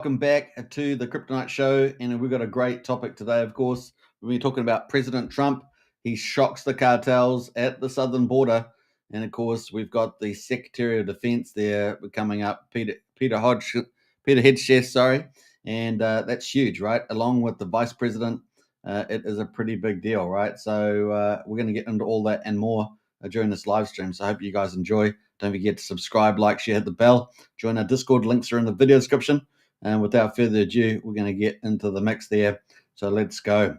Welcome back to the Kryptonite Show, and we've got a great topic today. Of course, we've been talking about President Trump. He shocks the cartels at the southern border, and of course, we've got the Secretary of Defense there coming up, Peter Hegseth, sorry, and that's huge, right? Along with the Vice President, it is a pretty big deal, right? So we're going to get into all that and more during this live stream. So I hope you guys enjoy. Don't forget to subscribe, like, share, hit the bell. Join our Discord. Links are in the video description. And without further ado, we're going to get into the mix there. So let's go.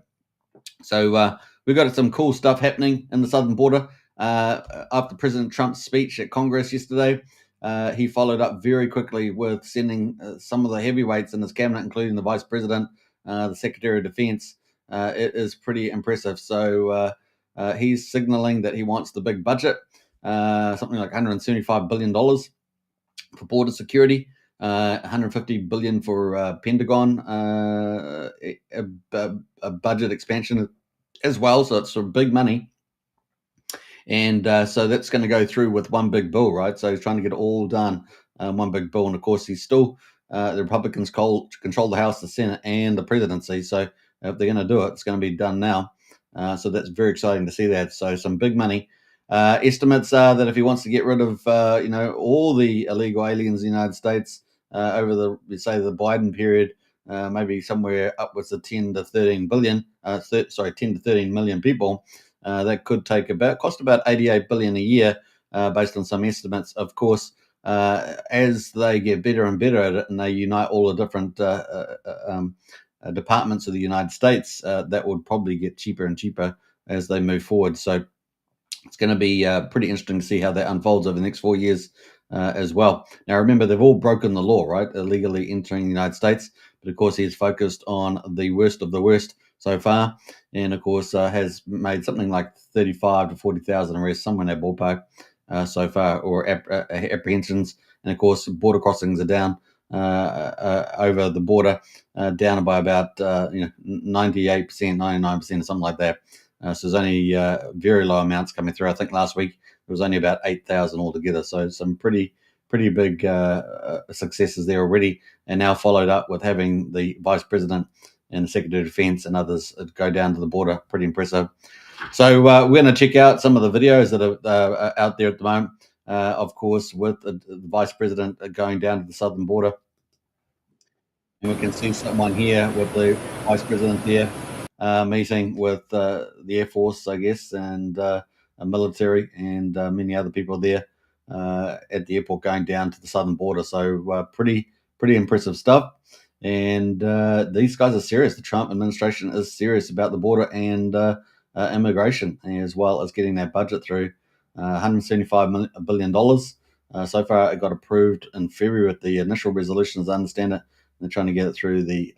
So we've got some cool stuff happening in the southern border. After President Trump's speech at Congress yesterday, he followed up very quickly with sending some of the heavyweights in his cabinet, including the Vice President, the Secretary of Defense. It is pretty impressive. So he's signaling that he wants the big budget, something like $175 billion for border security. 150 billion for Pentagon, a budget expansion as well. So it's sort of big money. And so that's going to go through with one big bill, right? So he's trying to get it all done, one big bill. And of course, he's still, the Republicans control the House, the Senate, and the presidency. So if they're going to do it, it's going to be done now. So that's very exciting to see that. So some big money. Estimates are that if he wants to get rid of, all the illegal aliens in the United States over the Biden period, maybe somewhere upwards of 10 to 13 million people, that could cost about 88 billion a year, based on some estimates. Of course, as they get better and better at it, and they unite all the different departments of the United States, that would probably get cheaper and cheaper as they move forward. So it's going to be pretty interesting to see how that unfolds over the next 4 years as well. Now, remember, they've all broken the law, right? Illegally entering the United States. But of course, he's focused on the worst of the worst so far. And of course, has made something like 35 to 40,000 arrests, somewhere in that ballpark so far, or apprehensions. And of course, border crossings are down over the border, down by about 98%, 99%, or something like that. So there's only very low amounts coming through. I think last week there was only about 8,000 altogether. So some pretty big successes there already, and now followed up with having the Vice President and the Secretary of Defense and others go down to the border. Pretty impressive. So we're going to check out some of the videos that are out there at the moment, of course, with the Vice President going down to the southern border. And we can see someone here with the Vice President there, meeting with the Air Force, I guess, and military, and many other people there at the airport going down to the southern border. So pretty impressive stuff. And these guys are serious. The Trump administration is serious about the border and immigration, as well as getting that budget through. $175 billion. So far, it got approved in February with the initial resolution, as I understand it. They're trying to get it through the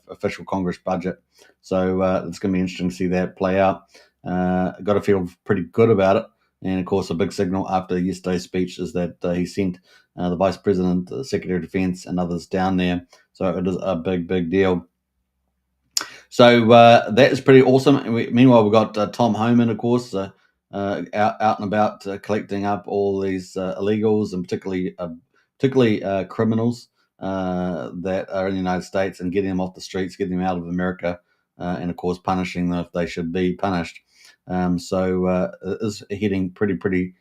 official Congress budget. So it's going to be interesting to see that play out. Got to feel pretty good about it. And of course, a big signal after yesterday's speech is that he sent the Vice President, the Secretary of Defense, and others down there. So it is a big deal. So that is pretty awesome. And meanwhile, we've got Tom Homan, of course, out and about collecting up all these illegals, and particularly criminals that are in the United States, and getting them off the streets, getting them out of America, and of course punishing them if they should be punished. So it is hitting pretty good.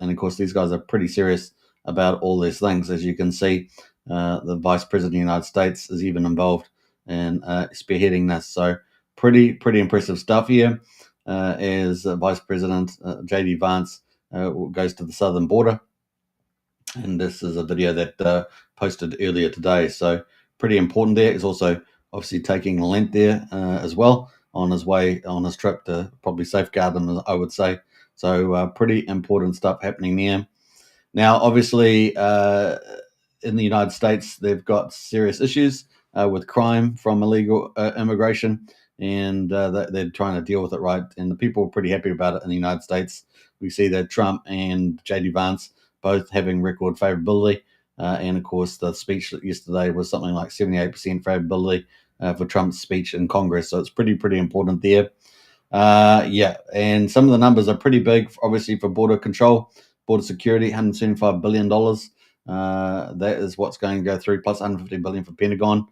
And of course, these guys are pretty serious about all these things. As you can see, the Vice President of the United States is even involved in spearheading this. So pretty impressive stuff here. As Vice President J.D. Vance goes to the southern border. And this is a video that posted earlier today. So pretty important there. He's also obviously taking Lent there as well, on his trip to probably safeguard them, I would say. So pretty important stuff happening there. Now, obviously, in the United States, they've got serious issues with crime from illegal immigration, and they're trying to deal with it, right? And the people are pretty happy about it in the United States. We see that Trump and J.D. Vance both having record favorability. And of course, the speech yesterday was something like 78% favorability for Trump's speech in Congress. So it's pretty important there. And some of the numbers are pretty big, obviously, for border control, border security, $175 billion. That is what's going to go through, plus 150 billion for Pentagon.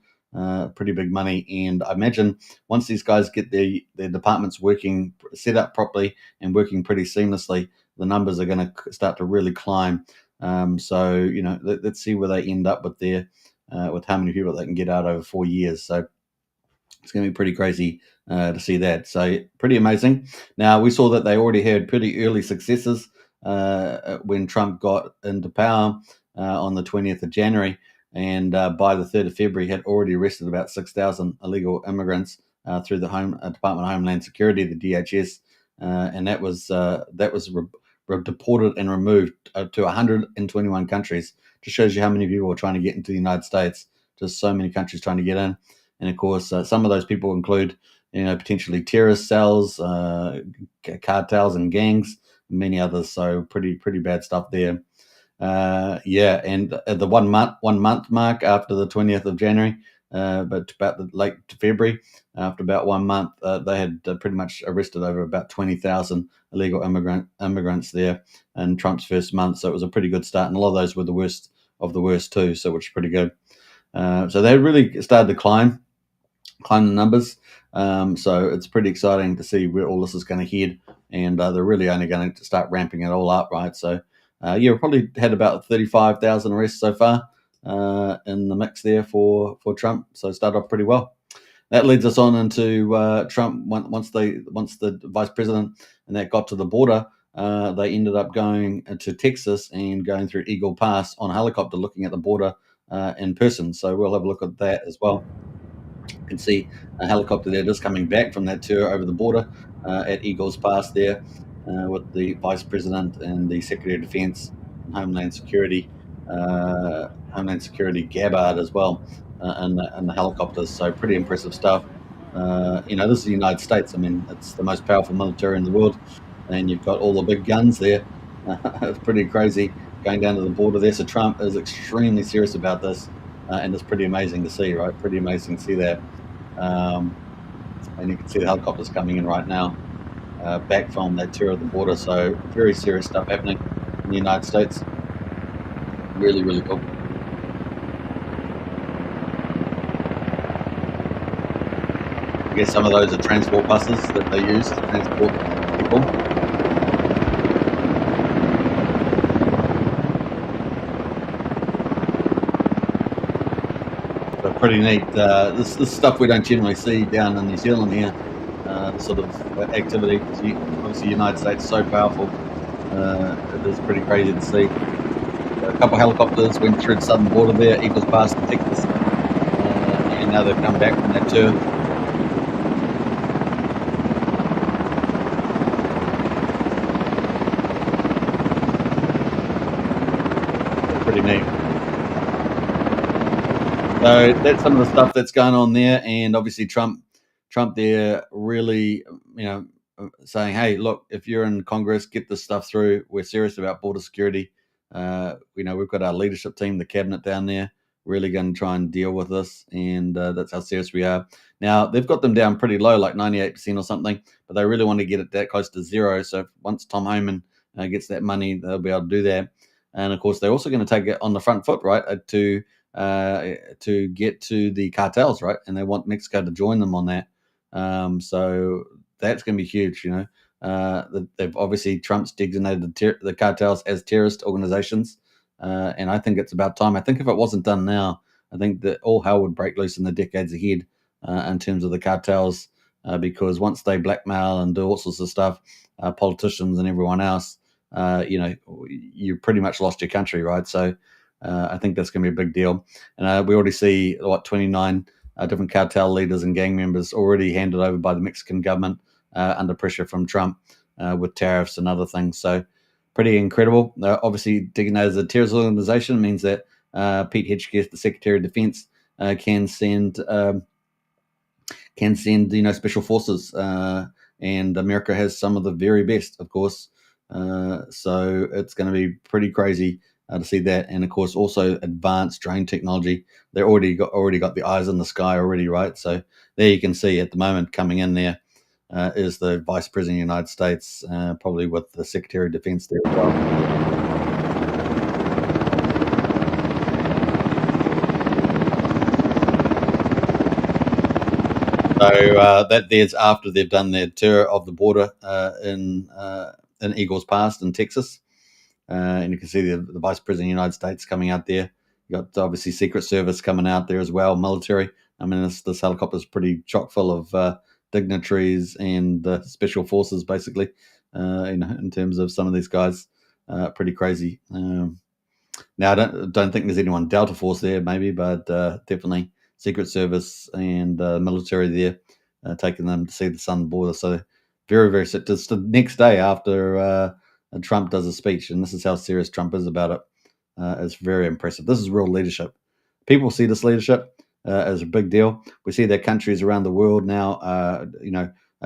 Pretty big money. And I imagine once these guys get their departments working, set up properly and working pretty seamlessly, the numbers are going to start to really climb. So, let's see where they end up with how many people they can get out over 4 years. So it's going to be pretty crazy to see that. So pretty amazing. Now, we saw that they already had pretty early successes when Trump got into power on the 20th of January. And by the 3rd of February, had already arrested about 6,000 illegal immigrants through the Department of Homeland Security, the DHS. And that was deported and removed to 121 countries. Just shows you how many people are trying to get into the United States. Just so many countries trying to get in. And of course, some of those people include, potentially terrorist cells, cartels and gangs, and many others. So pretty bad stuff there. And at the one month mark after the 20th of January, but about the late February, after about 1 month, they had pretty much arrested over about 20,000 illegal immigrants there in Trump's first month. So it was a pretty good start, and a lot of those were the worst of the worst too. So which is pretty good. So they really started to climb the numbers. So it's pretty exciting to see where all this is going to head, and they're really only going to start ramping it all up, right? So we probably had about 35,000 arrests so far in the mix there for Trump. So started off pretty well. That leads us on into Trump. Once the vice president and that got to the border, they ended up going to Texas and going through Eagle Pass on a helicopter, looking at the border in person. So we'll have a look at that as well. You can see a helicopter there just coming back from that tour over the border at Eagles Pass there with the Vice President and the Secretary of Defense and Homeland Security Gabbard as well in the helicopters. So pretty impressive stuff. This is the United States. I mean, it's the most powerful military in the world, and you've got all the big guns there. It's pretty crazy going down to the border there. So Trump is extremely serious about this. And it's pretty amazing to see, right? Pretty amazing to see that. And you can see the helicopters coming in right now, back from that tour of the border. So very serious stuff happening in the United States. Really, really cool. I guess some of those are transport buses that they use to transport people. Pretty neat. This stuff we don't generally see down in New Zealand here. This sort of activity, because obviously the United States is so powerful. It is pretty crazy to see. A couple of helicopters went through the southern border there, Eagles Pass to Texas, and now they've come back from that tour. Pretty neat. So that's some of the stuff that's going on there, and obviously Trump there really, saying, "Hey, look, if you're in Congress, get this stuff through. We're serious about border security. We've got our leadership team, the cabinet down there, really going to try and deal with this, and that's how serious we are." Now they've got them down pretty low, like 98% or something, but they really want to get it that close to zero. So once Tom Homan gets that money, they'll be able to do that. And of course, they're also going to take it on the front foot, right, to get to the cartels, right? And they want Mexico to join them on that. So that's going to be huge, they've obviously Trump's designated the cartels as terrorist organizations. And I think it's about time. I think if it wasn't done now, I think that all hell would break loose in the decades ahead in terms of the cartels, because once they blackmail and do all sorts of stuff, politicians and everyone else, you pretty much lost your country, right? So I think that's going to be a big deal. And we already see 29 different cartel leaders and gang members already handed over by the Mexican government under pressure from Trump with tariffs and other things. So pretty incredible. Obviously, designated as a terrorist organization means that Pete Hegseth, the Secretary of Defense, can send special forces, and America has some of the very best, of course. So it's going to be pretty crazy to see that, and of course also advanced drone technology. They already got the eyes in the sky already, right? So there you can see at the moment coming in there is the Vice President of the United States, probably with the Secretary of Defense there as well. So there's after they've done their tour of the border in Eagles Pass in Texas. And you can see the Vice President of the United States coming out there. You got obviously Secret Service coming out there as well, military. I mean, this helicopter is pretty chock full of dignitaries and special forces, basically. In terms of some of these guys, pretty crazy. Now, I don't think there's anyone Delta Force there, maybe, but definitely Secret Service and military there, taking them to see the southern border. So very, very sick. Just the next day after Trump does a speech, and this is how serious Trump is about it. It's very impressive. This is real leadership. People see this leadership as a big deal. We see that countries around the world now,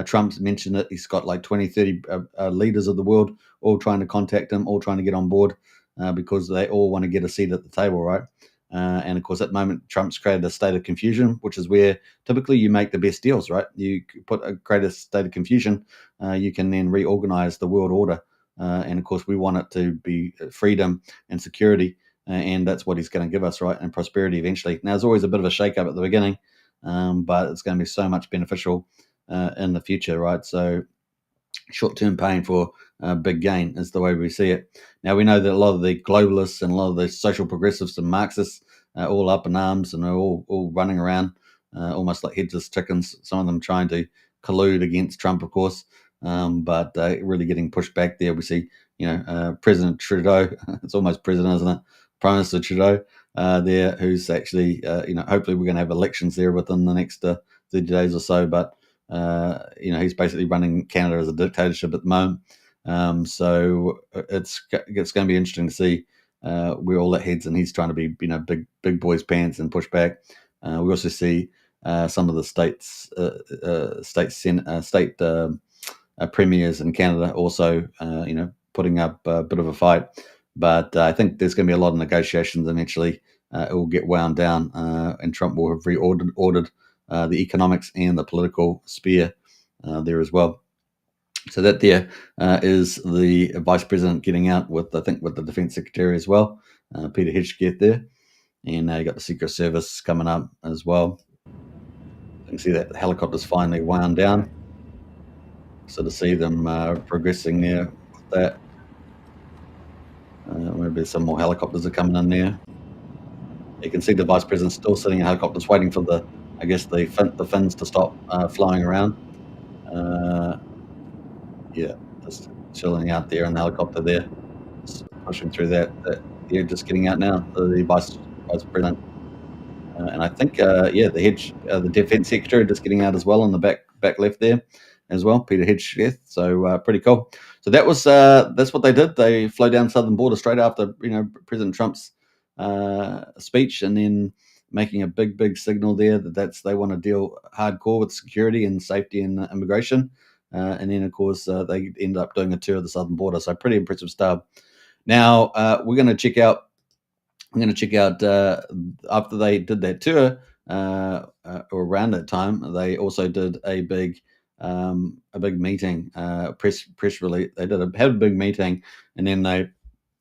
Trump's mentioned it. He's got like 20, 30 leaders of the world all trying to contact him, all trying to get on board because they all want to get a seat at the table, right? And of course, at the moment, Trump's created a state of confusion, which is where typically you make the best deals, right? You create a state of confusion, you can then reorganize the world order. And of course, we want it to be freedom and security, and that's what he's going to give us, right? And prosperity eventually. Now, there's always a bit of a shake-up at the beginning, but it's going to be so much beneficial in the future, right? So short-term pain for big gain is the way we see it. Now, we know that a lot of the globalists and a lot of the social progressives and Marxists are all up in arms and are all running around almost like headless chickens, some of them trying to collude against Trump, of course, but really getting pushed back there. We see, President Trudeau, it's almost president, isn't it? Prime Minister Trudeau there, who's actually, hopefully we're going to have elections there within the next 30 days or so, but he's basically running Canada as a dictatorship at the moment. So it's going to be interesting to see where all that heads, and he's trying to be, big boys pants and push back. We also see some of the state premiers in Canada also, putting up a bit of a fight. But I think there's going to be a lot of negotiations. Eventually, it will get wound down, and Trump will have reordered the economics and the political sphere there as well. So that there is the vice president getting out with the defense secretary as well, Peter Hegseth there. And you got the Secret Service coming up as well. You can see that the helicopter's finally wound down. So to see them progressing there with that. Maybe some more helicopters are coming in there. You can see the vice president still sitting in helicopters waiting for the fins to stop flying around. Just chilling out there in the helicopter there, just pushing through that. They're just getting out now, the vice president. And I think, the defense secretary just getting out as well on the back left there as well, Peter Hegseth. So pretty cool. So that's what they did. They flew down southern border straight after President Trump's speech, and then making a big signal there that they want to deal hardcore with security and safety and immigration. And then, of course, they ended up doing a tour of the southern border. So pretty impressive stuff. Now we're going to check out. I'm going to check out after they did that tour, or around that time, they also did a big meeting, press release. They had a big meeting, and then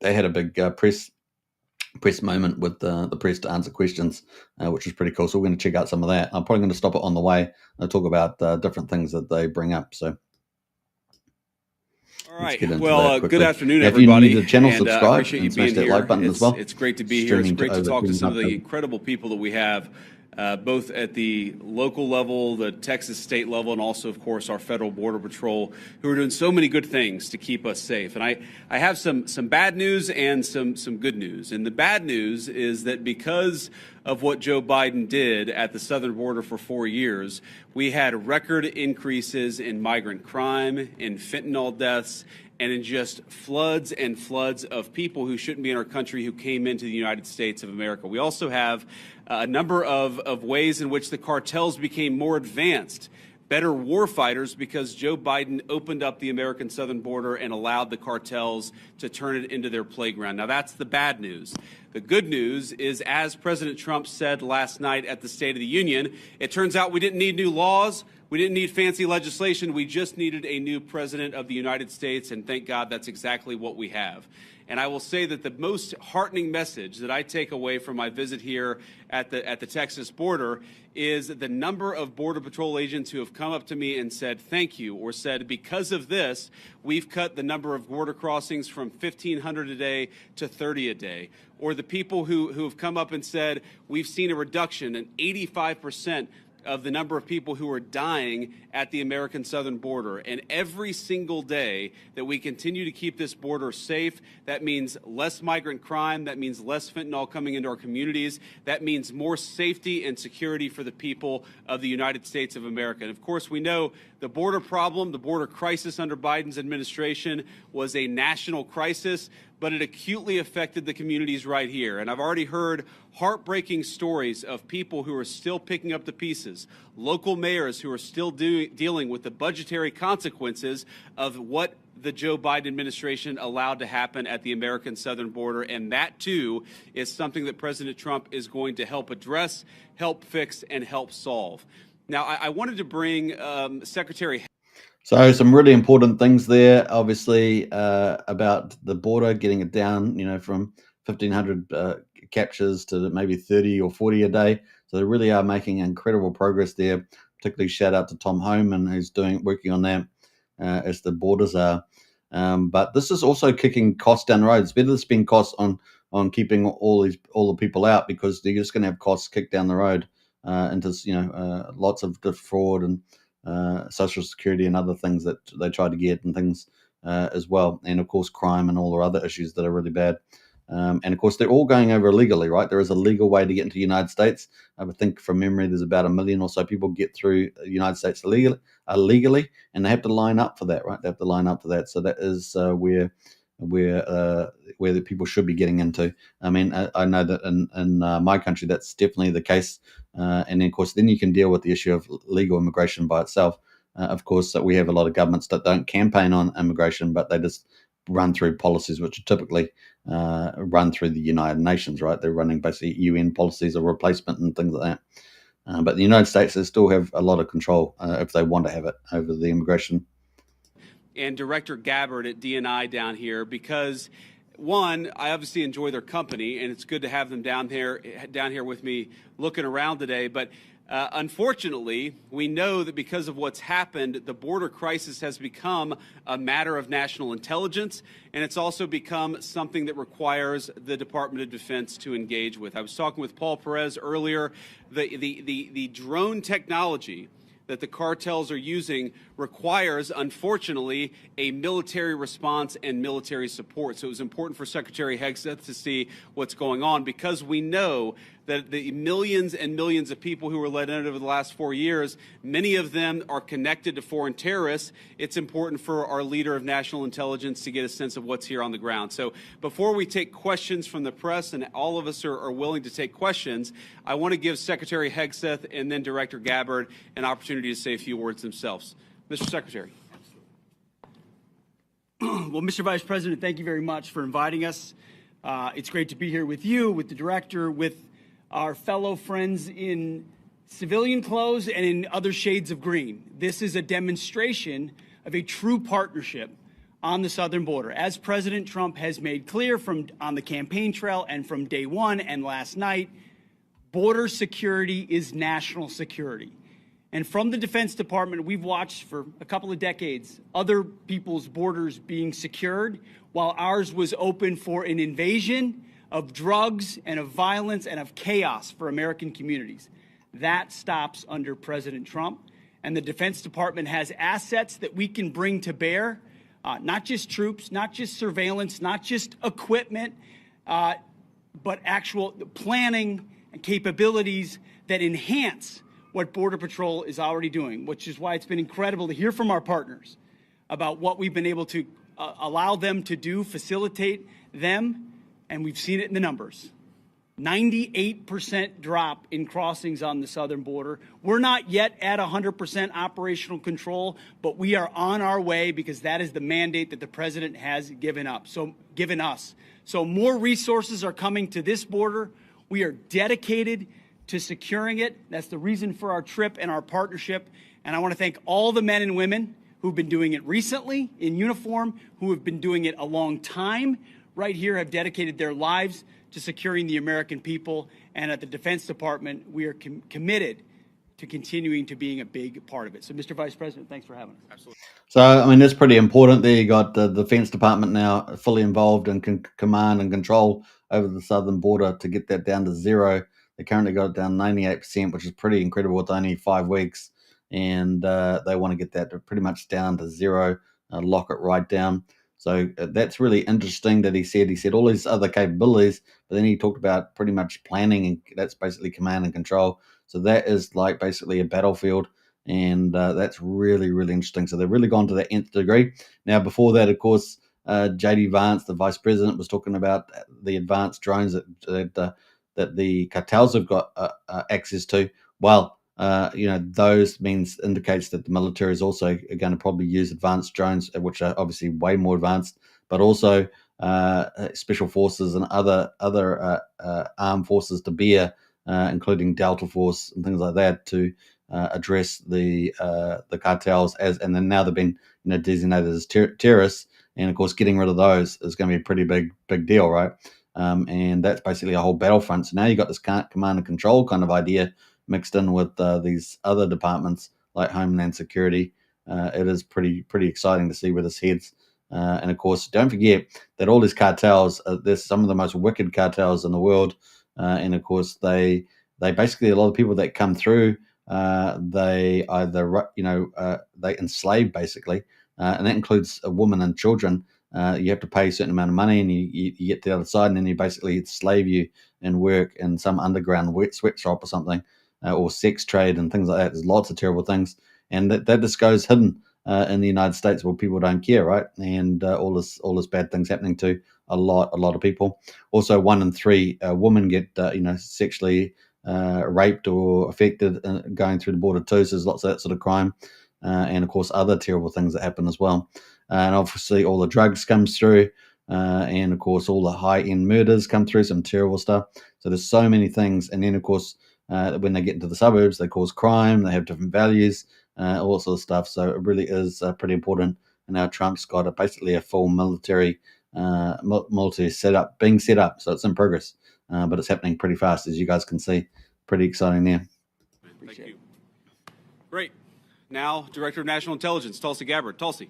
they had a big press moment with the press to answer questions, which was pretty cool. So we're going to check out some of that. I'm probably going to stop it on the way and talk about different things that they bring up. So. All right. Well, good afternoon, everybody. If you need the channel, subscribe appreciate you and smash being that here. like button as well. It's great to be here. It's great to talk to some of the incredible people that we have, both at the local level, the Texas state level, and also, of course, our federal border patrol, who are doing so many good things to keep us safe. And I have some bad news and some good news. And the bad news is that because of what Joe Biden did at the southern border for 4 years, we had record increases in migrant crime, in fentanyl deaths, and in just floods and floods of people who shouldn't be in our country who came into the United States of America. We also have a number of ways in which the cartels became more advanced, better war fighters, because Joe Biden opened up the American southern border and allowed the cartels to turn it into their playground. Now, that's the bad news. The good news is, as President Trump said last night at the State of the Union, it turns out we didn't need new laws. We didn't need fancy legislation. We just needed a new president of the United States, and thank God that's exactly what we have. And I will say that the most heartening message that I take away from my visit here at the Texas border is the number of Border Patrol agents who have come up to me and said thank you, or said because of this, we've cut the number of border crossings from 1,500 a day to 30 a day. Or the people who have come up and said we've seen a reduction, an 85% of the number of people who are dying at the American southern border. And every single day that we continue to keep this border safe, that means less migrant crime, that means less fentanyl coming into our communities, that means more safety and security for the people of the United States of America. And of course, we know the border problem, the border crisis under Biden's administration was a national crisis, but it acutely affected the communities right here. And I've already heard heartbreaking stories of people who are still picking up the pieces, local mayors who are still dealing with the budgetary consequences of what the Joe Biden administration allowed to happen at the American southern border. And that, too, is something that President Trump is going to help address, help fix, and help solve. Now, I wanted to bring Secretary. So some really important things there, obviously, about the border, getting it down, from 1,500 captures to maybe 30 or 40 a day. So they really are making incredible progress there. Particularly shout out to Tom Homan, who's working on that as the borders are. But this is also kicking costs down the road. It's better to spend costs on keeping all the people out, because they're just going to have costs kicked down the road into lots of fraud and Social Security and other things that they try to get and things as well. And of course, crime and all the other issues that are really bad. And of course, they're all going over illegally, right? There is a legal way to get into the United States. I would think from memory, there's about 1 million or so people get through the United States illegally, and they have to line up for that, right? They have to line up for that. So that is where the people should be getting into. I mean, I know that in my country, that's definitely the case. And then, of course, then you can deal with the issue of legal immigration by itself. Of course, we have a lot of governments that don't campaign on immigration, but they just run through policies which are typically run through the United Nations, right? They're running basically UN policies of replacement and things like that. But the United States, they still have a lot of control if they want to have it over the immigration. And Director Gabbard at DNI down here, because one, I obviously enjoy their company, and it's good to have them down here with me looking around today. But unfortunately, we know that because of what's happened, the border crisis has become a matter of national intelligence, and it's also become something that requires the Department of Defense to engage with. I was talking with Paul Perez earlier. The drone technology that the cartels are using requires, unfortunately, a military response and military support. So it was important for Secretary Hegseth to see what's going on, because we know that the millions and millions of people who were let in over the last 4 years, many of them are connected to foreign terrorists. It's important for our leader of national intelligence to get a sense of what's here on the ground. So before we take questions from the press, and all of us are willing to take questions, I want to give Secretary Hegseth and then Director Gabbard an opportunity to say a few words themselves. Mr. Secretary. Well, Mr. Vice President, thank you very much for inviting us. It's great to be here with you, with the director, with our fellow friends in civilian clothes and in other shades of green. This is a demonstration of a true partnership on the southern border. As President Trump has made clear on the campaign trail and from day one and last night, border security is national security. And from the Defense Department, we've watched for a couple of decades other people's borders being secured while ours was open for an invasion of drugs and of violence and of chaos for American communities. That stops under President Trump. And the Defense Department has assets that we can bring to bear, not just troops, not just surveillance, not just equipment, but actual planning and capabilities that enhance what Border Patrol is already doing, which is why it's been incredible to hear from our partners about what we've been able to allow them to do, facilitate them, and we've seen it in the numbers. 98% drop in crossings on the southern border. We're not yet at 100% operational control, but we are on our way because that is the mandate that the president has given us. So more resources are coming to this border. We are dedicated to securing it. That's the reason for our trip and our partnership. And I want to thank all the men and women who've been doing it recently in uniform, who have been doing it a long time right here, have dedicated their lives to securing the American people. And at the Defense Department, we are committed to continuing to being a big part of it. So, Mr. Vice President, thanks for having us. Absolutely. So, I mean, that's pretty important there. You got the Defense Department now fully involved and can command and control over the southern border to get that down to zero. They currently got it down 98%, which is pretty incredible with only 5 weeks. And they want to get that pretty much down to zero, lock it right down. So that's really interesting that he said all these other capabilities, but then he talked about pretty much planning, and that's basically command and control. So that is like basically a battlefield, and that's really, really interesting. So they've really gone to the nth degree. Now, before that, of course, J.D. Vance, the vice president, was talking about the advanced drones that the cartels have got access to. Well, those indicates that the military is also going to probably use advanced drones, which are obviously way more advanced, but also special forces and other armed forces to bear, including Delta Force and things like that, to address the cartels and then now they've been designated as terrorists, and of course getting rid of those is going to be a pretty big deal, right? And that's basically a whole battlefront. So now you've got this command and control kind of idea mixed in with these other departments like Homeland Security. It is pretty exciting to see where this heads. And of course, don't forget that all these cartels, there's some of the most wicked cartels in the world. And of course, they basically, a lot of people that come through, they either, they enslave basically, and that includes women and children. You have to pay a certain amount of money, and you get to the other side, and then you basically slave you and work in some underground sweatshop or something. Or sex trade and things like that. There's lots of terrible things, and that just goes hidden in the United States where people don't care, right? And all this bad things happening to a lot of people. Also, 1 in 3 women get sexually raped or affected going through the border too. So there's lots of that sort of crime, and of course other terrible things that happen as well. And obviously all the drugs comes through. And of course all the high-end murders come through, some terrible stuff. So there's so many things, and then of course when they get into the suburbs, they cause crime, they have different values, all sorts of stuff. So it really is pretty important. And now Trump's got basically a full military setup being set up. So it's in progress, but it's happening pretty fast, as you guys can see. Pretty exciting there. Thank you. Great. Now, Director of National Intelligence, Tulsi Gabbard. Tulsi.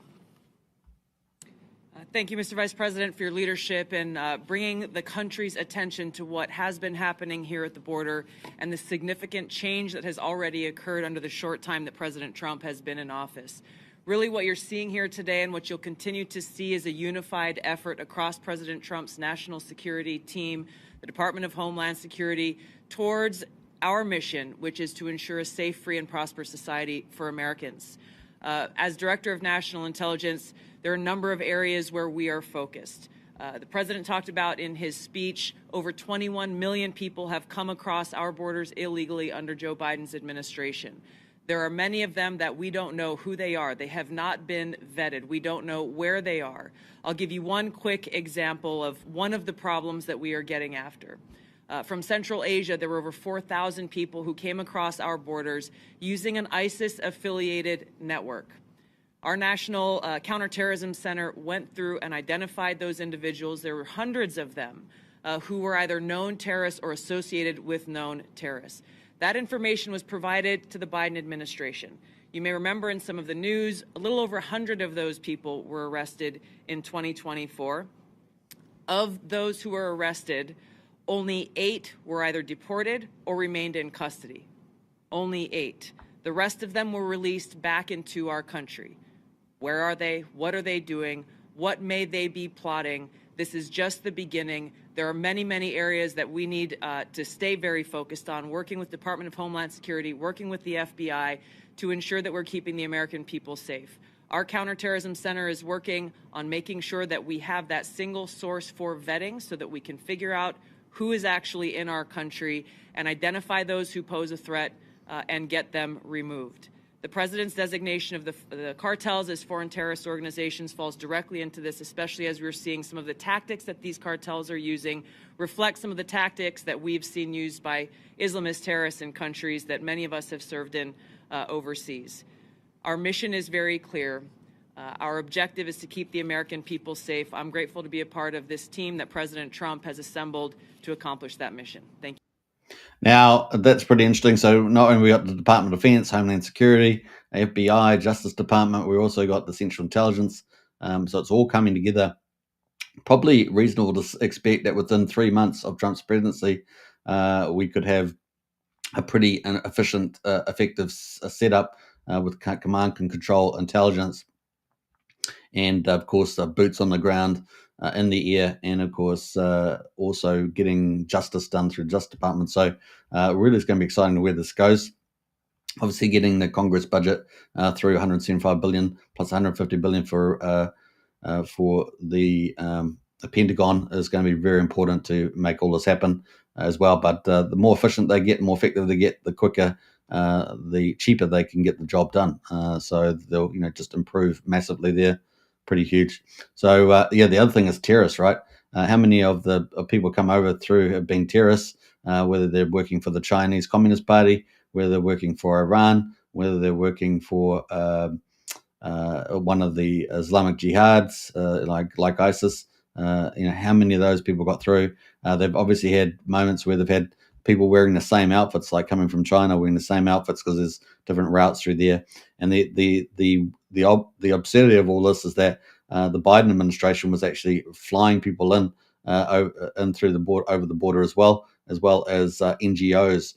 Thank you, Mr. Vice President, for your leadership in bringing the country's attention to what has been happening here at the border and the significant change that has already occurred under the short time that President Trump has been in office. Really, what you're seeing here today and what you'll continue to see is a unified effort across President Trump's national security team, the Department of Homeland Security, towards our mission, which is to ensure a safe, free, and prosperous society for Americans. As Director of National Intelligence, there are a number of areas where we are focused. The President talked about in his speech, over 21 million people have come across our borders illegally under Joe Biden's administration. There are many of them that we don't know who they are. They have not been vetted. We don't know where they are. I'll give you one quick example of one of the problems that we are getting after. From Central Asia, there were over 4,000 people who came across our borders using an ISIS-affiliated network. Our National Counterterrorism Center went through and identified those individuals. There were hundreds of them who were either known terrorists or associated with known terrorists. That information was provided to the Biden administration. You may remember in some of the news, a little over 100 of those people were arrested in 2024. Of those who were arrested, only 8 were either deported or remained in custody. Only 8. The rest of them were released back into our country. Where are they? What are they doing? What may they be plotting? This is just the beginning. There are many, many areas that we need to stay very focused on, working with Department of Homeland Security, working with the FBI to ensure that we're keeping the American people safe. Our Counterterrorism Center is working on making sure that we have that single source for vetting so that we can figure out who is actually in our country and identify those who pose a threat and get them removed. The president's designation of the cartels as foreign terrorist organizations falls directly into this, especially as we're seeing some of the tactics that these cartels are using reflect some of the tactics that we've seen used by Islamist terrorists in countries that many of us have served in overseas. Our mission is very clear. Our objective is to keep the American people safe. I'm grateful to be a part of this team that President Trump has assembled to accomplish that mission. Thank you. Now, that's pretty interesting. So not only we got the Department of Defense, Homeland Security, FBI, Justice Department, we also got the Central Intelligence. So it's all coming together. Probably reasonable to expect that within 3 months of Trump's presidency, we could have a pretty efficient, effective setup with command and control intelligence, and of course boots on the ground in the air, and of course also getting justice done through the Justice Department. So really it's going to be exciting where this goes. Obviously getting the Congress budget through 175 billion plus 150 billion for the Pentagon is going to be very important to make all this happen as well. But the more efficient they get, the more effective they get, the quicker, the cheaper they can get the job done. So they'll just improve massively there. Pretty huge. So the other thing is terrorists, right? How many of the people come over through have been terrorists, whether they're working for the Chinese Communist Party, whether they're working for Iran, whether they're working for one of the Islamic jihads, like ISIS. How many of those people got through? They've obviously had moments where they've had people wearing the same outfits, like coming from China, wearing the same outfits because there's different routes through there. And the absurdity of all this is that the Biden administration was actually flying people in through the border, over the border as well as NGOs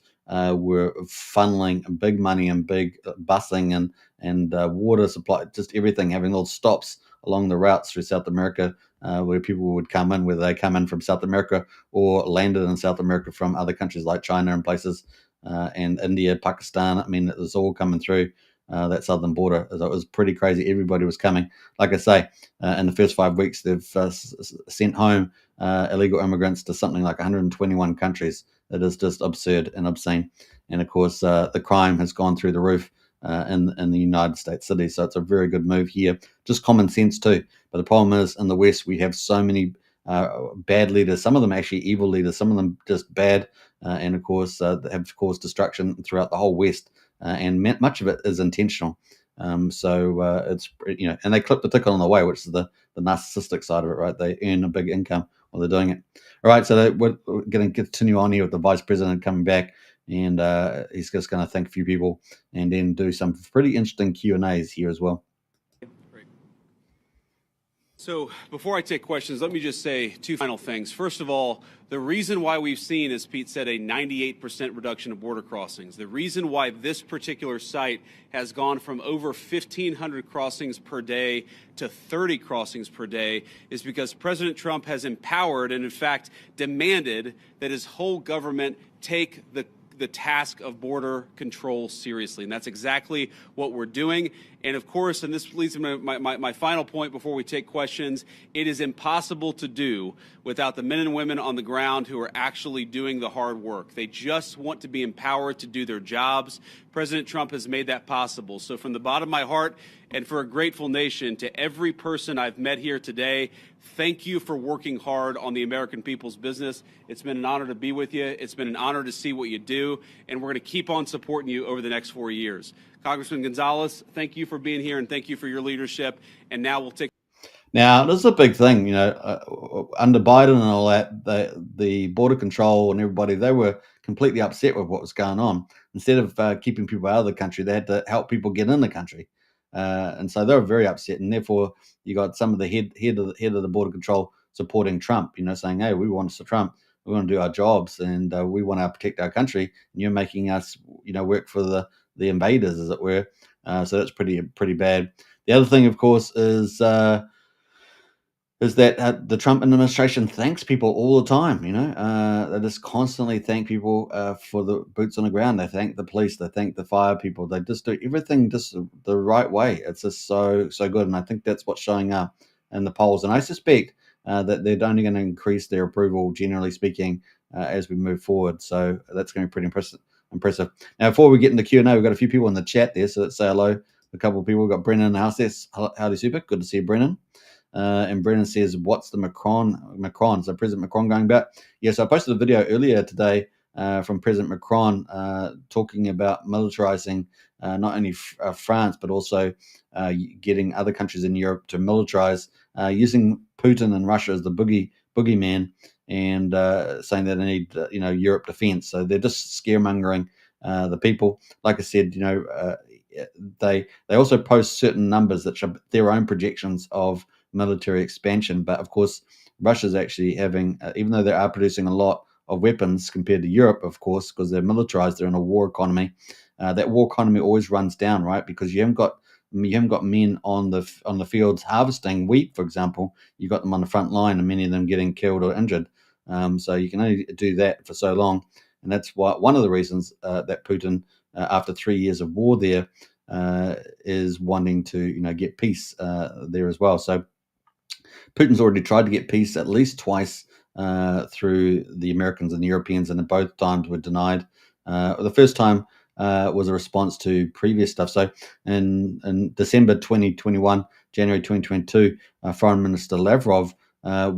were funneling big money and big busing and water supply, just everything, having little stops along the routes through South America where people would come in, whether they come in from South America or landed in South America from other countries like China and places, and India, Pakistan. I mean, it was all coming through that southern border. It was pretty crazy. Everybody was coming. Like I say, in the first 5 weeks, they've sent home illegal immigrants to something like 121 countries. It is just absurd and obscene. And of course, the crime has gone through the roof in the United States cities. So it's a very good move here. Just common sense too. But the problem is in the West, we have so many bad leaders, some of them actually evil leaders, some of them just bad, and of course have caused destruction throughout the whole West, and much of it is intentional. So it's, and they clip the ticket on the way, which is the narcissistic side of it, right? They earn a big income while they're doing it. All right, so we're going to continue on here with the vice president coming back, and he's just going to thank a few people and then do some pretty interesting Q&As here as well. So before I take questions, let me just say two final things. First of all, the reason why we've seen, as Pete said, a 98% reduction of border crossings, the reason why this particular site has gone from over 1,500 crossings per day to 30 crossings per day is because President Trump has empowered and, in fact, demanded that his whole government take the task of border control seriously. And that's exactly what we're doing. And of course, and this leads me to my final point before we take questions, it is impossible to do without the men and women on the ground who are actually doing the hard work. They just want to be empowered to do their jobs. President Trump has made that possible. So from the bottom of my heart, and for a grateful nation, to every person I've met here today, thank you for working hard on the American people's business. It's been an honor to be with you. It's been an honor to see what you do, and we're going to keep on supporting you over the next 4 years. Congressman Gonzalez, thank you for being here, and thank you for your leadership. And now we'll take. Now, this is a big thing, under Biden and all that, the border control and everybody, they were completely upset with what was going on. Instead of keeping people out of the country, they had to help people get in the country. And so they were very upset. And therefore, you got some of the head of the border control supporting Trump, saying, hey, we want Mr. Trump. We want to do our jobs, and we want to protect our country. And you're making us, work for the invaders, as it were. So that's pretty bad. The other thing, of course, is that the Trump administration thanks people all the time. They just constantly thank people for the boots on the ground. They thank the police. They thank the fire people. They just do everything just the right way. It's just so good, and I think that's what's showing up in the polls. And I suspect that they're only going to increase their approval, generally speaking, as we move forward. So that's going to be pretty impressive. Now, before we get into Q&A, we've got a few people in the chat there, so let's say hello. A couple of people. We've got Brennan in the house there. Howdy, super. Good to see you, Brennan. And Brennan says, what's the Macron? So President Macron going about? Yeah, so I posted a video earlier today from President Macron talking about militarizing not only France, but also getting other countries in Europe to militarize, using Putin and Russia as the boogeyman, and saying that they need Europe defense. So they're just scaremongering the people. Like I said, they also post certain numbers that show their own projections of military expansion. But of course, Russia's actually having, even though they are producing a lot of weapons compared to Europe, of course, because they're militarized, they're in a war economy. That war economy always runs down, right? Because you haven't got men on the fields harvesting wheat, for example. You got them on the front line, and many of them getting killed or injured. So you can only do that for so long, and that's why one of the reasons that Putin, after 3 years of war there, is wanting to get peace there as well. So Putin's already tried to get peace at least twice through the Americans and the Europeans, and both times were denied. The first time was a response to previous stuff. So in December 2021, January 2022, Foreign Minister Lavrov and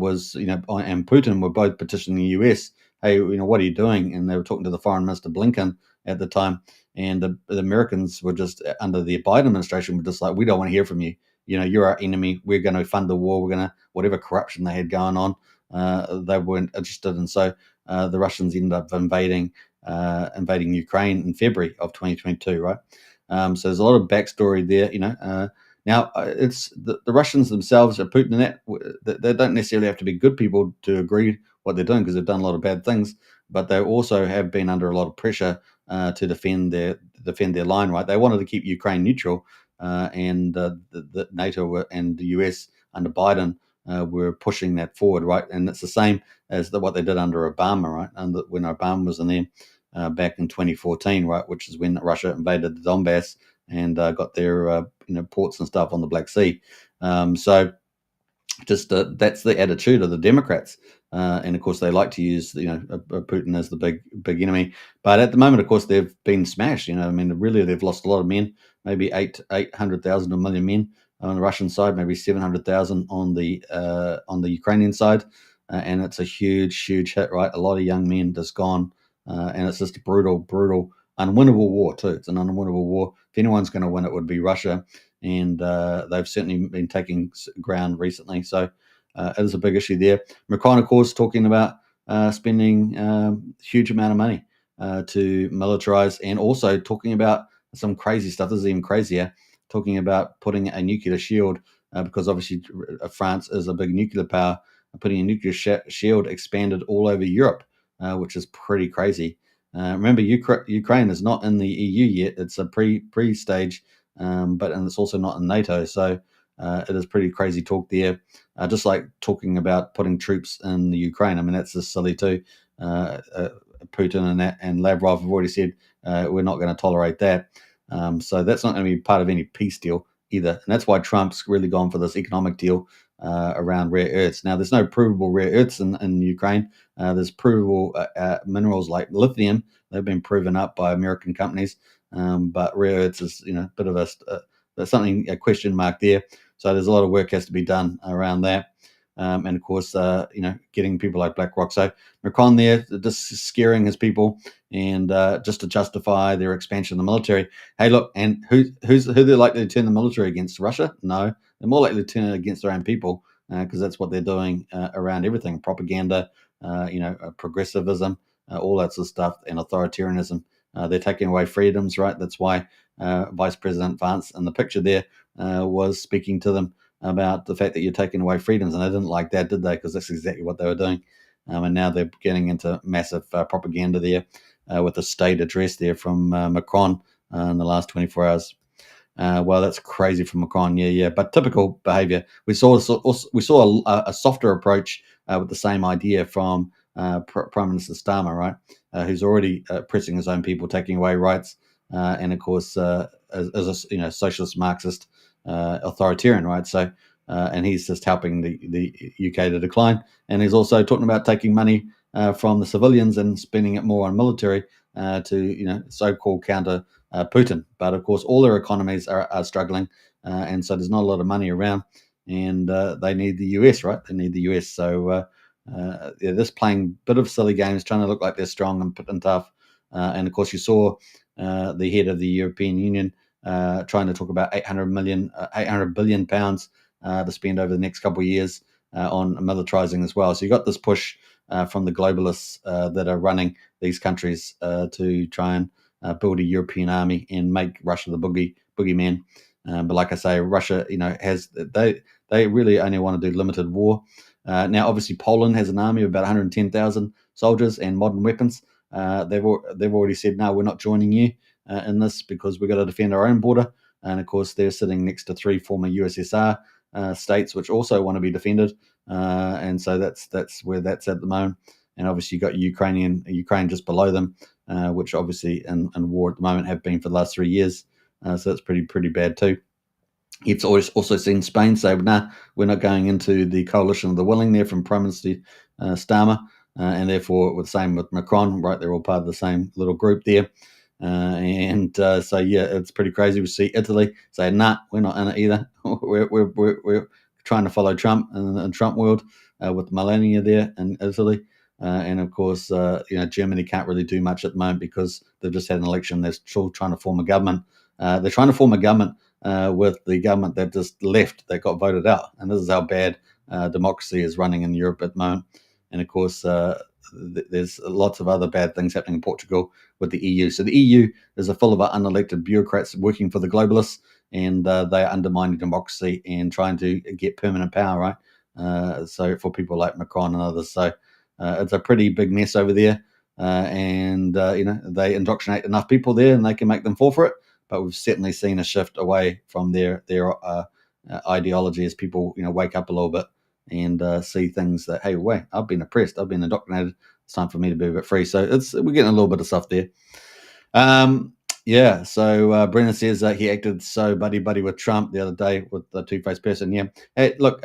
Putin were both petitioning the US, hey, what are you doing? And they were talking to the Foreign Minister Blinken at the time. And the Americans were just, under the Biden administration, were just like, we don't want to hear from you. You're our enemy. We're going to fund the war. We're going to, whatever corruption they had going on, they weren't interested. And so the Russians ended up invading Ukraine in February of 2022, right? So there's a lot of backstory there, Now, it's the Russians themselves, Putin and that, they don't necessarily have to be good people to agree what they're doing, because they've done a lot of bad things, but they also have been under a lot of pressure to defend their line, right? They wanted to keep Ukraine neutral, and the NATO and the US under Biden were pushing that forward, right? And it's the same as what they did under Obama, right? And when Obama was in there back in 2014, right, which is when Russia invaded the Donbass and got their ports and stuff on the Black Sea. So just that's the attitude of the Democrats, and of course they like to use Putin as the big enemy. But at the moment, of course, they've been smashed. Really, they've lost a lot of men, maybe 800,000 or 1 million men on the Russian side, maybe 700,000 on the Ukrainian side, and it's a huge hit, right? A lot of young men just gone, and it's just a brutal, unwinnable war too. It's an unwinnable war. If anyone's going to win, it would be Russia, and they've certainly been taking ground recently. So it is a big issue there. Macron, of course, talking about spending huge amount of money to militarize, and also talking about some crazy stuff. This is even crazier, talking about putting a nuclear shield, because obviously France is a big nuclear power, putting a nuclear shield expanded all over Europe, which is pretty crazy. Remember, Ukraine is not in the EU yet. It's a pre-stage, and it's also not in NATO. So it is pretty crazy talk there. Just like talking about putting troops in the Ukraine. That's just silly too. Putin and Lavrov have already said we're not going to tolerate that. So that's not going to be part of any peace deal either. And that's why Trump's really gone for this economic deal around rare earths. Now, there's no provable rare earths in Ukraine. There's provable minerals like lithium. They've been proven up by American companies, but rare earths is a bit of a question mark there. So there's a lot of work has to be done around that, and of course, getting people like BlackRock. So Macron there just scaring his people, and just to justify their expansion of the military. Hey, look, and who they're likely to turn the military against? Russia? No, they're more likely to turn it against their own people, because that's what they're doing around everything: propaganda, progressivism, all that sort of stuff, and authoritarianism. They're taking away freedoms, right? That's why Vice President Vance in the picture there was speaking to them about the fact that you're taking away freedoms, and they didn't like that, did they? Because that's exactly what they were doing. And now they're getting into massive propaganda there with a state address there from Macron in the last 24 hours. Well, that's crazy from Macron, yeah. But typical behaviour. We saw a softer approach with the same idea from Prime Minister Starmer, right? Who's already pressing his own people, taking away rights, and of course, as a socialist Marxist authoritarian, right? And he's just helping the UK to decline, and he's also talking about taking money from the civilians and spending it more on military to so-called counter Putin. But of course, all their economies are struggling, and so there's not a lot of money around, and they need the US, right? They need the US. So they're just playing a bit of silly games, trying to look like they're strong and tough. And of course, you saw the head of the European Union trying to talk about 800 billion pounds to spend over the next couple of years on militarizing as well. So you got this push from the globalists that are running these countries to try and build a European army and make Russia the boogeyman. But like I say, Russia, they really only want to do limited war. Now, obviously, Poland has an army of about 110,000 soldiers and modern weapons. They've already said, no, we're not joining you in this because we've got to defend our own border. And of course, they're sitting next to 3 former USSR states, which also want to be defended. And so that's where that's at the moment. And obviously, you've got Ukraine just below them, which obviously in war at the moment have been for the last 3 years. So that's pretty bad too. You've also seen Spain say, nah, we're not going into the coalition of the willing there from Prime Minister Starmer. And therefore, with the same with Macron, right? They're all part of the same little group there. So, yeah, it's pretty crazy. We see Italy say, nah, we're not in it either. we're trying to follow Trump and Trump world with Melania there in Italy. And of course, Germany can't really do much at the moment because they've just had an election. They're still trying to form a government. They're trying to form a government with the government that just left, that got voted out. And this is how bad democracy is running in Europe at the moment. And of course, there's lots of other bad things happening in Portugal with the EU. So the EU is full of unelected bureaucrats working for the globalists, and they are undermining democracy and trying to get permanent power, right? So for people like Macron and others. So it's a pretty big mess over there. They indoctrinate enough people there and they can make them fall for it. But we've certainly seen a shift away from their ideology as people, wake up a little bit and see things that, hey, wait, I've been oppressed, I've been indoctrinated. It's time for me to be a bit free. So we're getting a little bit of stuff there. So Brennan says he acted so buddy with Trump the other day with the two-faced person. Yeah. Hey, look,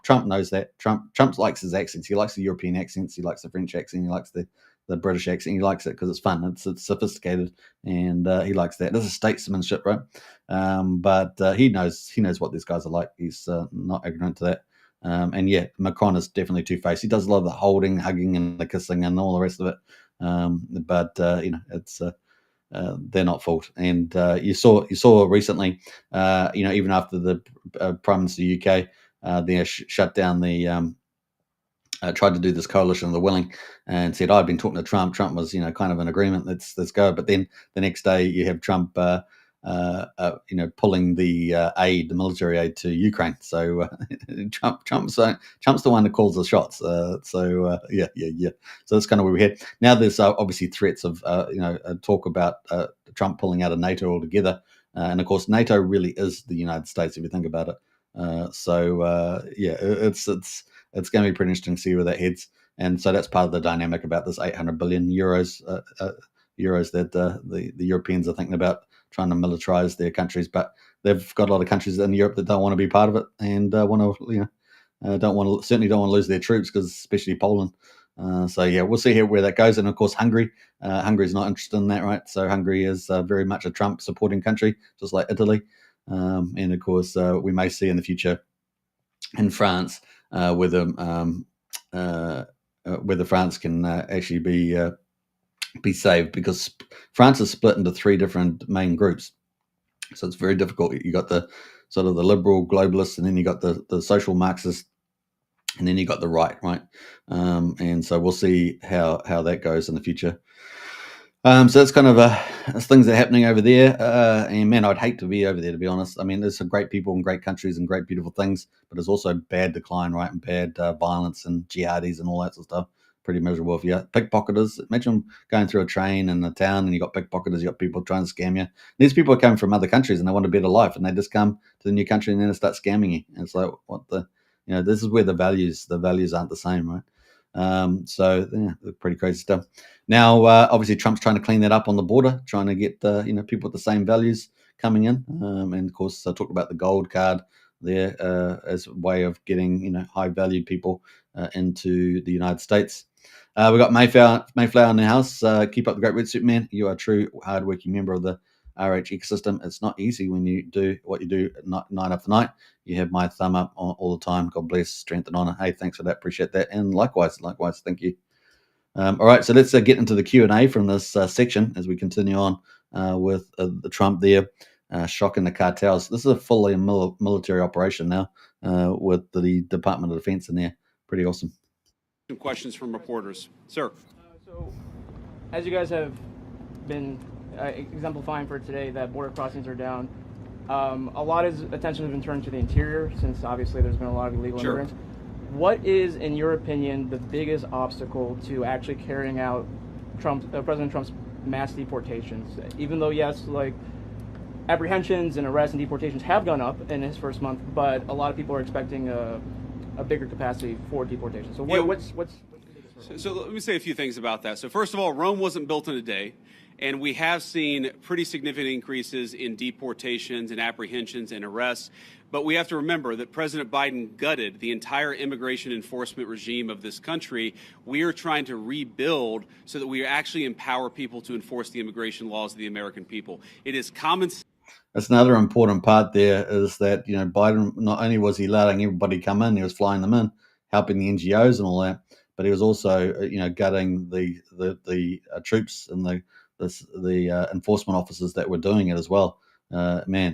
Trump knows that. Trump likes his accents. He likes the European accents. He likes the French accent. He likes the British accent. He likes it because it's fun. It's sophisticated, and he likes that. This is statesmanship, right? But he knows what these guys are like. He's not ignorant to that. And yeah, Macron is definitely two-faced. He does a lot of the holding, hugging, and the kissing, and all the rest of it. It's they're not fault. And you saw recently, even after the Prime Minister of the UK, they shut down the. Tried to do this coalition of the willing and said, I've been talking to Trump. Trump was, kind of in agreement. Let's go. But then the next day you have Trump, pulling the military aid to Ukraine. So Trump's the one that calls the shots. So that's kind of where we're headed. Now there's obviously threats of, talk about Trump pulling out of NATO altogether. And of course, NATO really is the United States, if you think about it. It's going to be pretty interesting to see where that heads. And so that's part of the dynamic about this 800 billion euros that the Europeans are thinking about trying to militarize their countries. But they've got a lot of countries in Europe that don't want to be part of it and certainly don't want to lose their troops, because especially Poland. We'll see where that goes. And of course, Hungary is not interested in that, right? So Hungary is very much a Trump supporting country, just like Italy. And of course, we may see in the future in France whether France can actually be saved, because France is split into 3 different main groups. So it's very difficult. You got the sort of the liberal globalists, and then you got the social Marxists, and then you got the right. And so we'll see how that goes in the future. So that's kind of things that are happening over there. And man, I'd hate to be over there, to be honest. I mean, there's some great people and great countries and great beautiful things, but there's also bad decline, right? And bad violence and jihadis and all that sort of stuff. Pretty miserable. If you pickpocketers, imagine going through a train in a town and you got pickpocketers, you got people trying to scam you. These people are coming from other countries and they want a better life, and they just come to the new country and then they start scamming you. And it's like, this is where the values aren't the same, right? Pretty crazy stuff. Now, obviously, Trump's trying to clean that up on the border, trying to get people with the same values coming in. And of course, I talked about the gold card there as a way of getting high valued people into the United States. We've got Mayflower in the house. Keep up the great work, Superman. You are a true hard-working member of the RH ecosystem. It's not easy when you do what you do night after night. You have my thumb up all the time. God bless, strength and honor. Hey, thanks for that. Appreciate that. And likewise, thank you. All right, so let's get into the Q&A from this section as we continue on with the Trump there shocking the cartels. This is a fully military operation now with the Department of Defense in there. Pretty awesome. Some questions from reporters. Sir. So, as you guys have been exemplifying for today, that border crossings are down. A lot of attention has been turned to the interior, since obviously there's been a lot of illegal immigrants. What is, in your opinion, the biggest obstacle to actually carrying out President Trump's mass deportations? Even though, yes, like apprehensions and arrests and deportations have gone up in his first month, but a lot of people are expecting a bigger capacity for deportation. So what's So let me say a few things about that. So first of all, Rome wasn't built in a day, and we have seen pretty significant increases in deportations and apprehensions and arrests. But we have to remember that President Biden gutted the entire immigration enforcement regime of this country. We are trying to rebuild so that we actually empower people to enforce the immigration laws of the American people. It is common sense. That's another important part there is that, Biden, not only was he letting everybody come in, he was flying them in, helping the NGOs and all that, but he was also, gutting the troops and the enforcement officers that were doing it as well.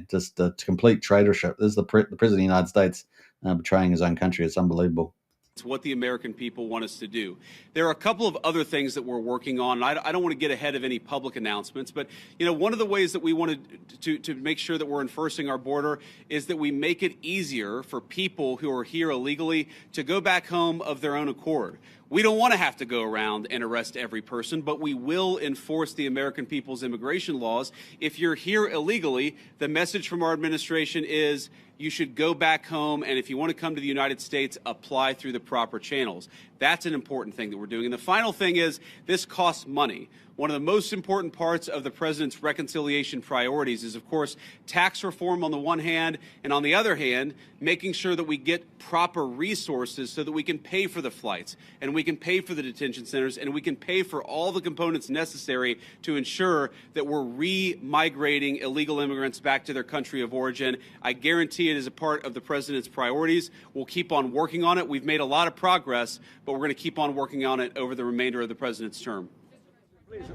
Just a complete traitorship. This is the President of the United States betraying his own country. It's unbelievable. It's what the American people want us to do. There are a couple of other things that we're working on. And I don't want to get ahead of any public announcements, but one of the ways that we wanted to make sure that we're enforcing our border is that we make it easier for people who are here illegally to go back home of their own accord. We don't want to have to go around and arrest every person, but we will enforce the American people's immigration laws. If you're here illegally, the message from our administration is you should go back home, and if you want to come to the United States, apply through the proper channels. That's an important thing that we're doing. And the final thing is this costs money. One of the most important parts of the president's reconciliation priorities is, of course, tax reform on the one hand, and on the other hand, making sure that we get proper resources so that we can pay for the flights, and we can pay for the detention centers, and we can pay for all the components necessary to ensure that we're re-migrating illegal immigrants back to their country of origin. I guarantee it is a part of the president's priorities. We'll keep on working on it. We've made a lot of progress, but we're going to keep on working on it over the remainder of the president's term.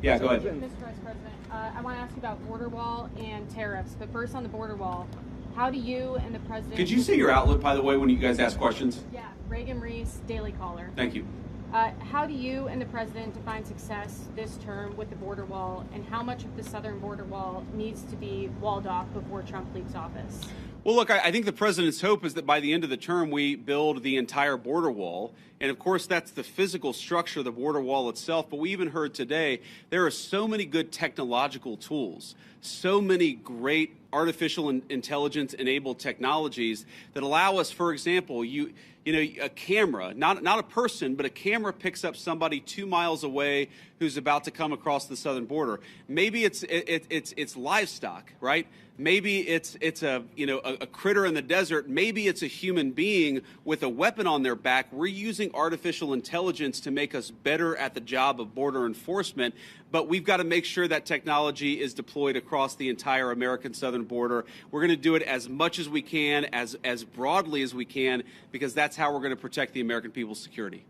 Yeah, go ahead. Mr. Vice President, I want to ask you about border wall and tariffs. But first on the border wall, how do you and the president... Could you say your outlet, by the way, when you guys ask questions? Yeah, Reagan Reese, Daily Caller. Thank you. How do you and the president define success this term with the border wall, and how much of the southern border wall needs to be walled off before Trump leaves office? Well, look, I think the president's hope is that by the end of the term, we build the entire border wall. And of course, that's the physical structure of the border wall itself. But we even heard today, there are so many good technological tools, so many great artificial intelligence enabled technologies that allow us, for example, a camera, not a person, but a camera picks up somebody 2 miles away who's about to come across the southern border. Maybe it's livestock, right? Maybe it's a critter in the desert. Maybe it's a human being with a weapon on their back. We're using artificial intelligence to make us better at the job of border enforcement, but we've got to make sure that technology is deployed across the entire American southern border. We're going to do it as much as we can, as broadly as we can, because that's how we're going to protect the American people's security.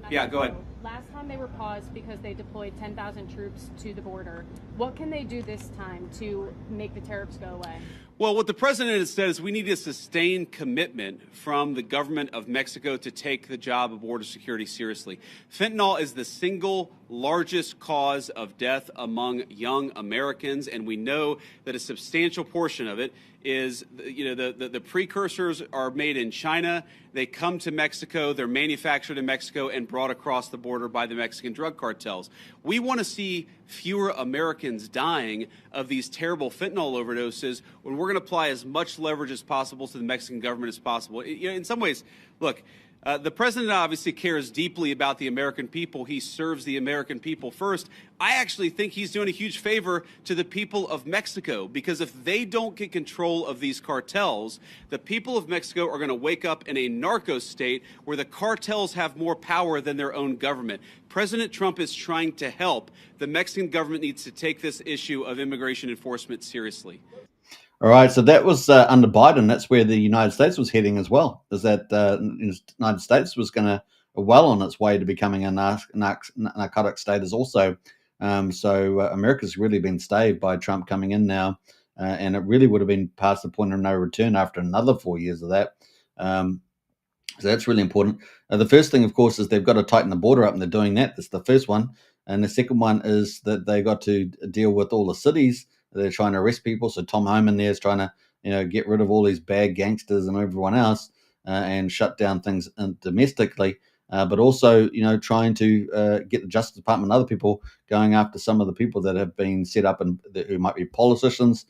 Yeah, go ahead. Last time they were paused because they deployed 10,000 troops to the border. What can they do this time to make the tariffs go away? Well, what the president has said is we need a sustained commitment from the government of Mexico to take the job of border security seriously. Fentanyl is the single largest cause of death among young Americans, and we know that a substantial portion of it is, the precursors are made in China. They come to Mexico, they're manufactured in Mexico and brought across the border by the Mexican drug cartels. We want to see fewer Americans dying of these terrible fentanyl overdoses when we're going to apply as much leverage as possible to the Mexican government as possible. In some ways, look, The president obviously cares deeply about the American people. He serves the American people first. I actually think he's doing a huge favor to the people of Mexico, because if they don't get control of these cartels, the people of Mexico are going to wake up in a narco state where the cartels have more power than their own government. President Trump is trying to help. The Mexican government needs to take this issue of immigration enforcement seriously. All right, so that was under Biden. That's where the United States was heading as well. Is that the United States was going to well on its way to becoming a narcotic state as also. So America's really been staved by Trump coming in now, and it really would have been past the point of no return after another 4 years of that. So that's really important. The first thing, of course, is they've got to tighten the border up, and they're doing that. That's the first one. And the second one is that they got to deal with all the cities. They're trying to arrest people. So Tom Homan there is trying to, get rid of all these bad gangsters and everyone else and shut down things domestically. But also, trying to get the Justice Department and other people going after some of the people that have been set up and who might be politicians,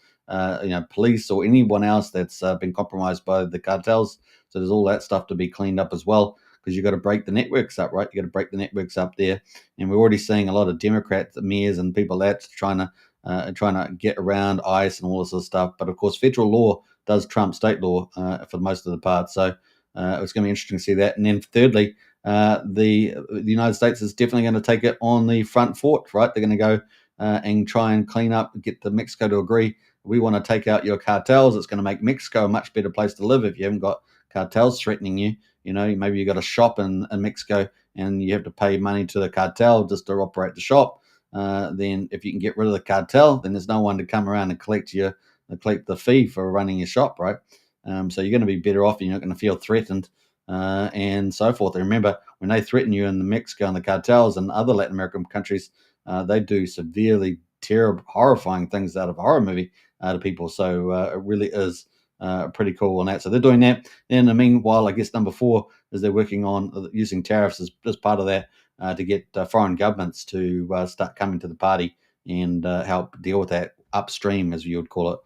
police or anyone else that's been compromised by the cartels. So there's all that stuff to be cleaned up as well, because you've got to break the networks up, right? You got to break the networks up there. And we're already seeing a lot of Democrats, mayors and people that's trying to get around ICE and all this other stuff. But of course, federal law does trump state law for most of the part. So it's going to be interesting to see that. And then thirdly, the United States is definitely going to take it on the front foot, right? They're going to go and try and clean up, get the Mexico to agree. We want to take out your cartels. It's going to make Mexico a much better place to live if you haven't got cartels threatening you. Maybe you got a shop in Mexico and you have to pay money to the cartel just to operate the shop. Then if you can get rid of the cartel, then there's no one to come around and collect the fee for running your shop, right? So you're going to be better off, and you're not going to feel threatened and so forth. And remember, when they threaten you in the Mexico and the cartels and other Latin American countries, they do severely terrible, horrifying things out of a horror movie to people. So it really is pretty cool on that. So they're doing that. In the meanwhile, I guess number 4 is they're working on using tariffs as part of that to get foreign governments to start coming to the party and help deal with that upstream, as you would call it,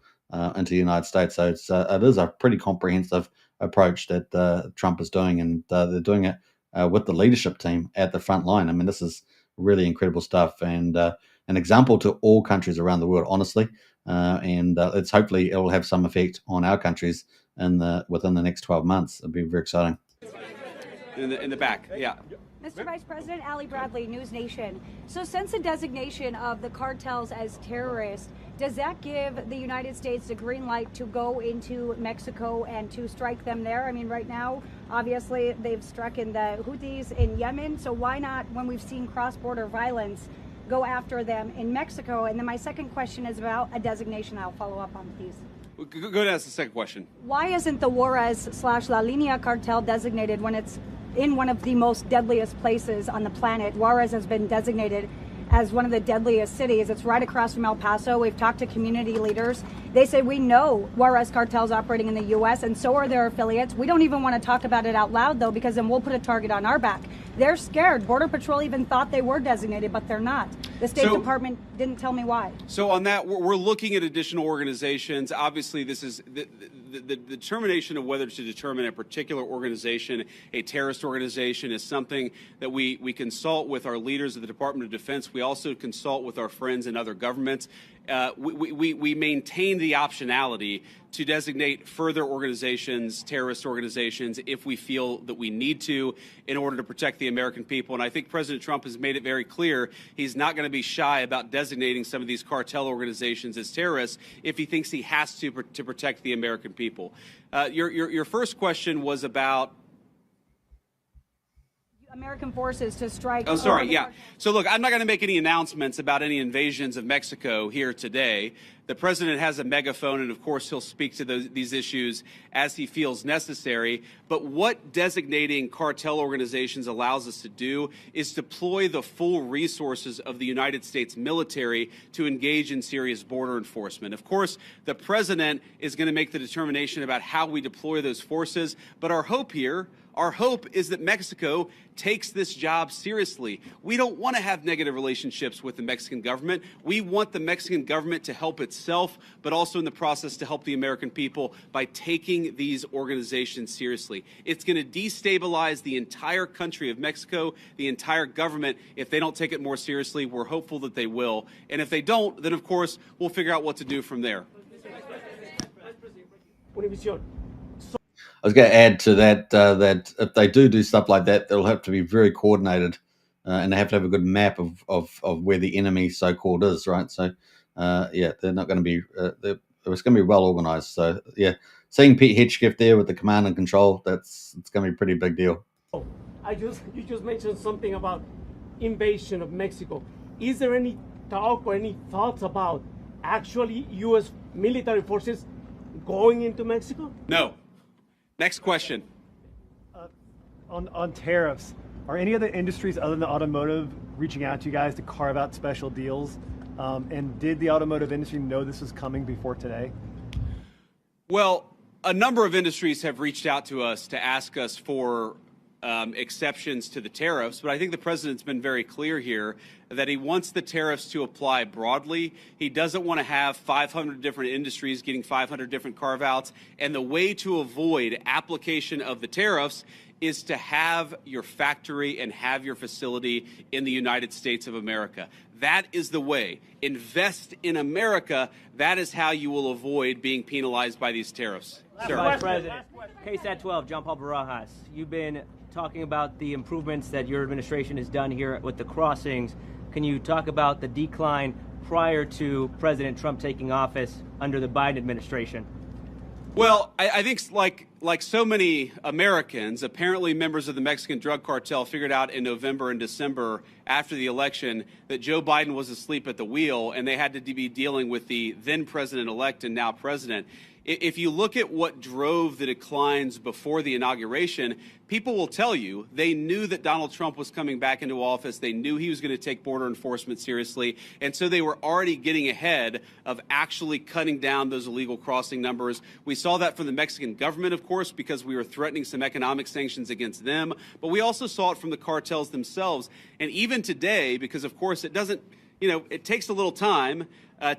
into the United States. So it is a pretty comprehensive approach that Trump is doing, and they're doing it with the leadership team at the front line. I mean, this is really incredible stuff, and an example to all countries around the world, honestly. And it's hopefully it will have some effect on our countries within the next 12 months. It'll be very exciting. In the back, yeah. Mr. Vice President, Ali Bradley, News Nation. So since the designation of the cartels as terrorists, does that give the United States the green light to go into Mexico and to strike them there? I mean, right now, obviously, they've struck in the Houthis in Yemen. So why not, when we've seen cross-border violence, go after them in Mexico? And then my second question is about a designation. I'll follow up on these. Go ahead and ask the second question. Why isn't the Juarez/La Línea cartel designated when it's in one of the most deadliest places on the planet? Juarez has been designated as one of the deadliest cities. It's right across from El Paso. We've talked to community leaders. They say, we know Juarez cartel's operating in the U.S., and so are their affiliates. We don't even want to talk about it out loud, though, because then we'll put a target on our back. They're scared. Border Patrol even thought they were designated, but they're not. The State Department didn't tell me why. So on that, we're looking at additional organizations. Obviously, this is the determination of whether to determine a particular organization, a terrorist organization, is something that we consult with our leaders of the Department of Defense. We also consult with our friends in other governments. We maintain the optionality to designate further organizations, terrorist organizations, if we feel that we need to in order to protect the American people. And I think President Trump has made it very clear he's not going to be shy about designating some of these cartel organizations as terrorists if he thinks he has to protect the American people. Your first question was about American forces to strike. Oh, sorry. Yeah. So, look, I'm not going to make any announcements about any invasions of Mexico here today. The president has a megaphone, and of course, he'll speak to these issues as he feels necessary. But what designating cartel organizations allows us to do is deploy the full resources of the United States military to engage in serious border enforcement. Of course, the president is going to make the determination about how we deploy those forces. But our hope here, Our hope is that Mexico takes this job seriously. We don't want to have negative relationships with the Mexican government. We want the Mexican government to help itself, but also in the process to help the American people by taking these organizations seriously. It's going to destabilize the entire country of Mexico, the entire government, if they don't take it more seriously. We're hopeful that they will. And if they don't, then of course, we'll figure out what to do from there. I was going to add to that that if they do stuff like that, they'll have to be very coordinated, and they have to have a good map of where the enemy so-called is, right? So, yeah, they're not going to be. It's going to be well organized. So, yeah, seeing Pete Hegseth there with the command and control, it's going to be a pretty big deal. You just mentioned something about invasion of Mexico. Is there any talk or any thoughts about actually U.S. military forces going into Mexico? No. Next question. On tariffs, are any other industries other than automotive reaching out to you guys to carve out special deals? And did the automotive industry know this was coming before today? Well, a number of industries have reached out to us to ask us for exceptions to the tariffs, but I think the president's been very clear here that he wants the tariffs to apply broadly. He doesn't want to have 500 different industries getting 500 different carve-outs, and the way to avoid application of the tariffs is to have your factory and have your facility in the United States of America. That is the way. Invest in America. That is how you will avoid being penalized by these tariffs. Vice President, KSAT 12, John Paul Barajas. You've been talking about the improvements that your administration has done here with the crossings. Can you talk about the decline prior to President Trump taking office under the Biden administration? Well, I think like so many Americans, apparently members of the Mexican drug cartel figured out in November and December after the election that Joe Biden was asleep at the wheel and they had to be dealing with the then president-elect and now president. If you look at what drove the declines before the inauguration, people will tell you they knew that Donald Trump was coming back into office. They knew he was going to take border enforcement seriously. And so they were already getting ahead of actually cutting down those illegal crossing numbers. We saw that from the Mexican government, of course, because we were threatening some economic sanctions against them. But we also saw it from the cartels themselves. And even today, because, of course, it doesn't, it takes a little time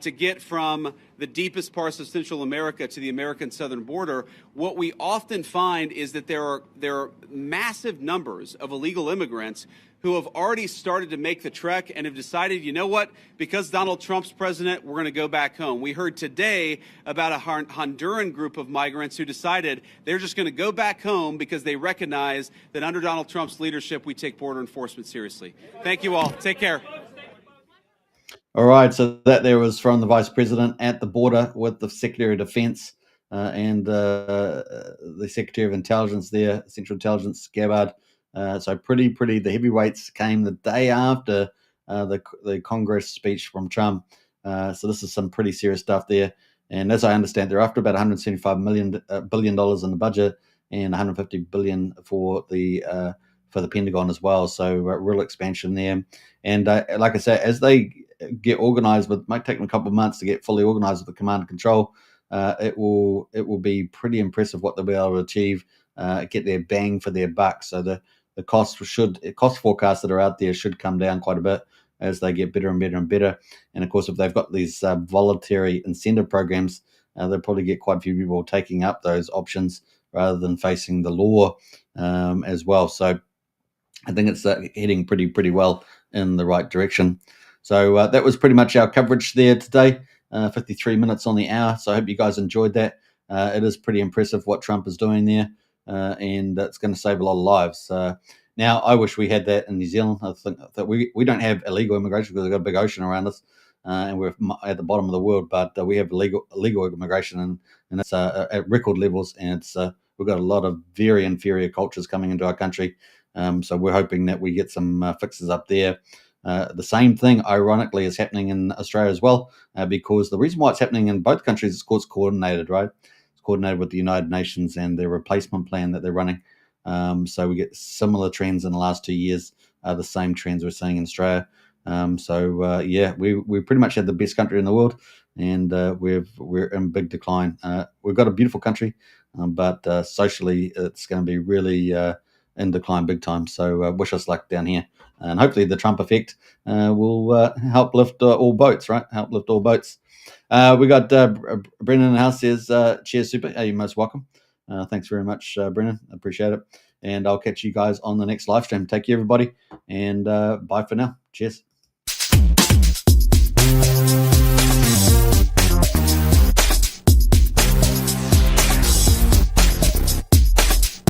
to get from the deepest parts of Central America to the American southern border. What we often find is that there are massive numbers of illegal immigrants who have already started to make the trek and have decided, you know what, because Donald Trump's president, we're going to go back home. We heard today about a Honduran group of migrants who decided they're just going to go back home because they recognize that under Donald Trump's leadership, we take border enforcement seriously. Thank you all. Take care. All right, so that there was from the Vice President at the border with the Secretary of Defense and the Secretary of Intelligence there, Central Intelligence, Gabbard. So pretty. The heavyweights came the day after the Congress speech from Trump. So this is some pretty serious stuff there. And as I understand, they're after about $175 billion in the budget and $150 billion for the Pentagon as well. So real expansion there. And like I said, as they get organized, but it might take them a couple of months to get fully organized with the command and control. It will be pretty impressive what they'll be able to achieve, get their bang for their buck. So the cost forecasts that are out there should come down quite a bit as they get better and better and better. And of course, if they've got these voluntary incentive programs, they'll probably get quite a few people taking up those options rather than facing the law as well. So I think it's heading pretty well in the right direction. So that was pretty much our coverage there today, 53 minutes on the hour. So I hope you guys enjoyed that. It is pretty impressive what Trump is doing there, and it's going to save a lot of lives. Now, I wish we had that in New Zealand. I think that we don't have illegal immigration because we've got a big ocean around us, and we're at the bottom of the world, but we have legal immigration, and it's at record levels, and it's we've got a lot of very inferior cultures coming into our country. So we're hoping that we get some fixes up there. The same thing, ironically, is happening in Australia as well, because the reason why it's happening in both countries is because it's coordinated, right? It's coordinated with the United Nations and their replacement plan that they're running. So we get similar trends in the last 2 years, the same trends we're seeing in Australia. Yeah, we pretty much have the best country in the world, and we're in big decline. We've got a beautiful country, but socially it's going to be really in decline big time. So wish us luck down here. And hopefully the Trump effect will help lift all boats, right? Help lift all boats. We got Brennan in the house says, cheers, super. You're most welcome. Thanks very much, Brennan. Appreciate it. And I'll catch you guys on the next live stream. Take care, everybody. And bye for now. Cheers.